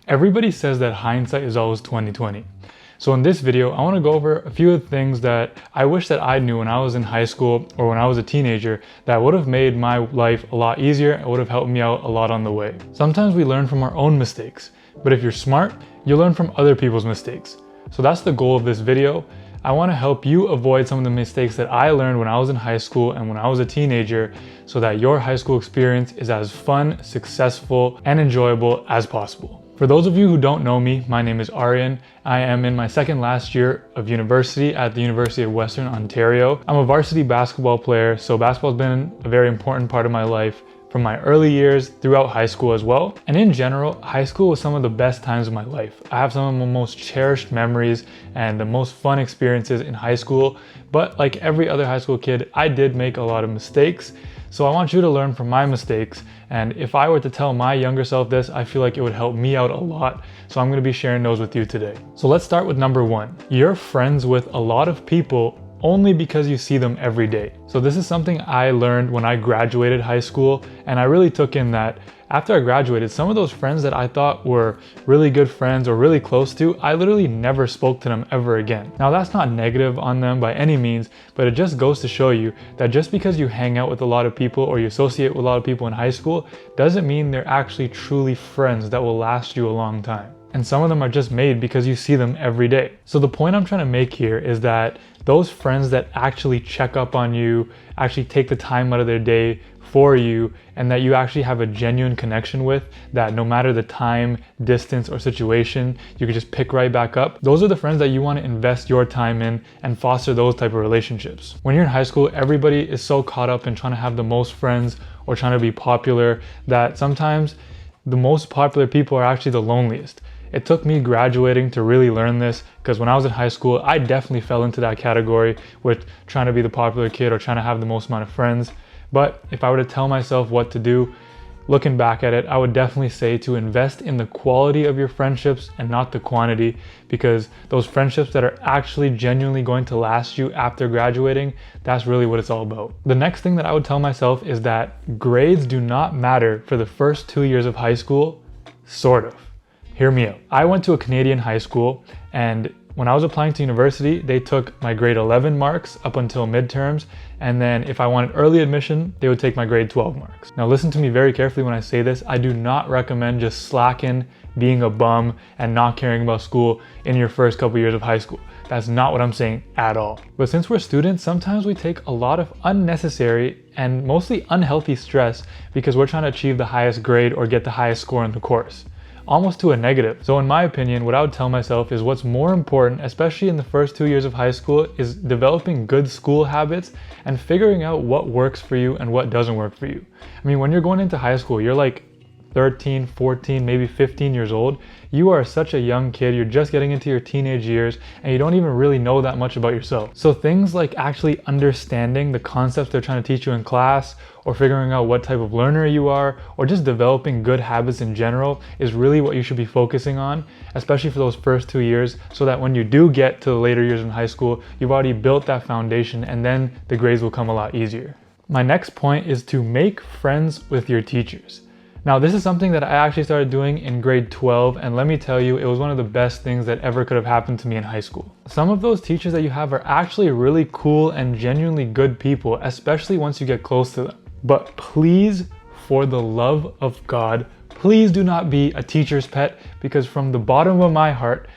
Everybody says that hindsight is always 20/20. So in this video, I want to go over a few of the things that I wish that I knew when I was in high school or when I was a teenager that would have made my life a lot easier and would have helped me out a lot on the way. Sometimes we learn from our own mistakes, but if you're smart, you'll learn from other people's mistakes. So that's the goal of this video. I want to help you avoid some of the mistakes that I learned when I was in high school and when I was a teenager so that your high school experience is as fun, successful, and enjoyable as possible. For those of you who don't know me, my name is Aryan. I am in my second last year of university at the University of Western Ontario. I'm a varsity basketball player, so basketball's been a very important part of my life from my early years throughout high school as well. And in general, high school was some of the best times of my life. I have some of my most cherished memories and the most fun experiences in high school. But like every other high school kid, I did make a lot of mistakes. So I want you to learn from my mistakes. And if I were to tell my younger self this, I feel like it would help me out a lot. So I'm going to be sharing those with you today. So let's start with number one. You're friends with a lot of people only because you see them every day. So this is something I learned when I graduated high school, and I really took in that after I graduated, some of those friends that I thought were really good friends or really close to, I literally never spoke to them ever again. Now that's not negative on them by any means, but it just goes to show you that just because you hang out with a lot of people or you associate with a lot of people in high school doesn't mean they're actually truly friends that will last you a long time. And some of them are just made because you see them every day. So the point I'm trying to make here is that those friends that actually check up on you, actually take the time out of their day for you, and that you actually have a genuine connection with, that no matter the time, distance, or situation, you can just pick right back up. Those are the friends that you want to invest your time in and foster those type of relationships. When you're in high school, everybody is so caught up in trying to have the most friends or trying to be popular that sometimes the most popular people are actually the loneliest. It took me graduating to really learn this, because when I was in high school, I definitely fell into that category with trying to be the popular kid or trying to have the most amount of friends. But if I were to tell myself what to do, looking back at it, I would definitely say to invest in the quality of your friendships and not the quantity, because those friendships that are actually genuinely going to last you after graduating, that's really what it's all about. The next thing that I would tell myself is that grades do not matter for the first 2 years of high school, sort of. Hear me out. I went to a Canadian high school, and when I was applying to university, they took my grade 11 marks up until midterms, and then if I wanted early admission, they would take my grade 12 marks. Now listen to me very carefully when I say this. I do not recommend just slacking, being a bum, and not caring about school in your first couple years of high school. That's not what I'm saying at all. But since we're students, sometimes we take a lot of unnecessary and mostly unhealthy stress because we're trying to achieve the highest grade or get the highest score in the course, almost to a negative. So in my opinion, what I would tell myself is what's more important, especially in the first 2 years of high school, is developing good school habits and figuring out what works for you and what doesn't work for you. I mean, when you're going into high school, you're like 13, 14, maybe 15 years old. You are such a young kid. You're just getting into your teenage years and you don't even really know that much about yourself. So things like actually understanding the concepts they're trying to teach you in class, or figuring out what type of learner you are, or just developing good habits in general is really what you should be focusing on, especially for those first 2 years, so that when you do get to the later years in high school, you've already built that foundation and then the grades will come a lot easier. My next point is to make friends with your teachers. Now, this is something that I actually started doing in grade 12, and let me tell you, it was one of the best things that ever could have happened to me in high school. Some of those teachers that you have are actually really cool and genuinely good people, especially once you get close to them. But please, for the love of God, please do not be a teacher's pet, because from the bottom of my heart,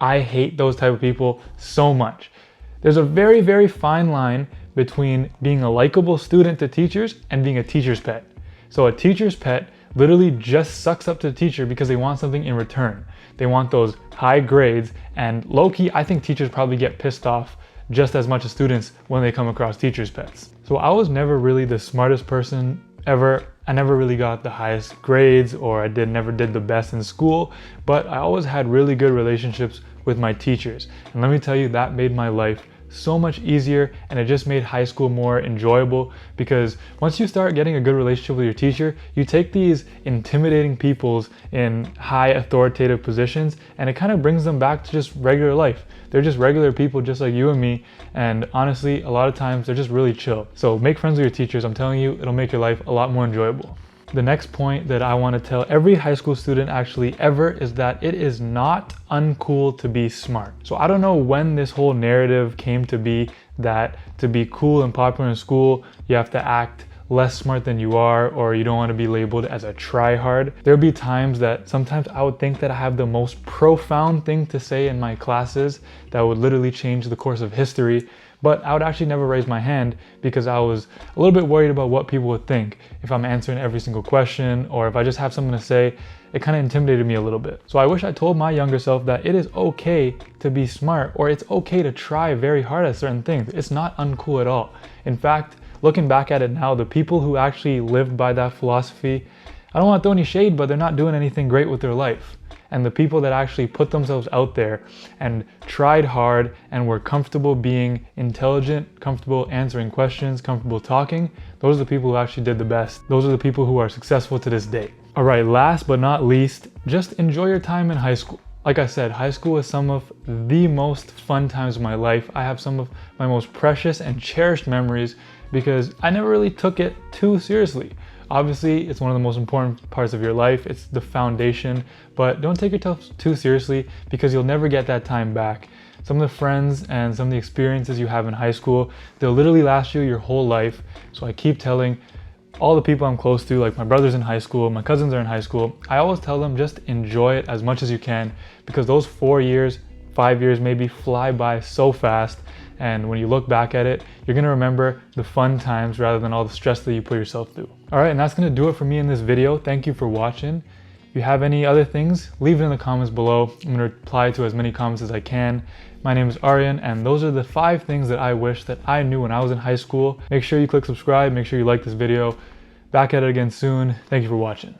I hate those type of people so much. There's a very, very fine line between being a likable student to teachers and being a teacher's pet. So a teacher's pet literally just sucks up to the teacher because they want something in return. They want those high grades, and low-key, I think teachers probably get pissed off just as much as students when they come across teachers' pets. So I was never really the smartest person ever. I never really got the highest grades, or I never did the best in school, but I always had really good relationships with my teachers. And let me tell you, that made my life so much easier, and it just made high school more enjoyable, because once you start getting a good relationship with your teacher, you take these intimidating peoples in high authoritative positions and it kind of brings them back to just regular life. They're just regular people just like you and me, and honestly, a lot of times they're just really chill. So make friends with your teachers. I'm telling you, it'll make your life a lot more enjoyable. The next point that I want to tell every high school student actually ever is that it is not uncool to be smart. So I don't know when this whole narrative came to be that to be cool and popular in school, you have to act less smart than you are, or you don't want to be labeled as a tryhard. There'll be times that sometimes I would think that I have the most profound thing to say in my classes that would literally change the course of history, but I would actually never raise my hand because I was a little bit worried about what people would think if I'm answering every single question, or if I just have something to say. It kind of intimidated me a little bit. So I wish I told my younger self that it is okay to be smart, or it's okay to try very hard at certain things. It's not uncool at all. In fact, looking back at it now, the people who actually lived by that philosophy, I don't want to throw any shade, but they're not doing anything great with their life. And the people that actually put themselves out there and tried hard and were comfortable being intelligent, comfortable answering questions, comfortable talking, those are the people who actually did the best. Those are the people who are successful to this day. All right, last but not least, just enjoy your time in high school. Like I said, high school is some of the most fun times of my life. I have some of my most precious and cherished memories because I never really took it too seriously. Obviously, it's one of the most important parts of your life. It's the foundation, but don't take yourself too seriously because you'll never get that time back. Some of the friends and some of the experiences you have in high school, they'll literally last you your whole life. So I keep telling all the people I'm close to, like my brothers in high school, my cousins are in high school, I always tell them just enjoy it as much as you can because those 4 years, 5 years maybe fly by so fast. And when you look back at it, you're gonna remember the fun times rather than all the stress that you put yourself through. All right, and that's gonna do it for me in this video. Thank you for watching. If you have any other things, leave it in the comments below. I'm gonna reply to as many comments as I can. My name is Aryan, and those are the 5 things that I wish that I knew when I was in high school. Make sure you click subscribe, make sure you like this video. Back at it again soon. Thank you for watching.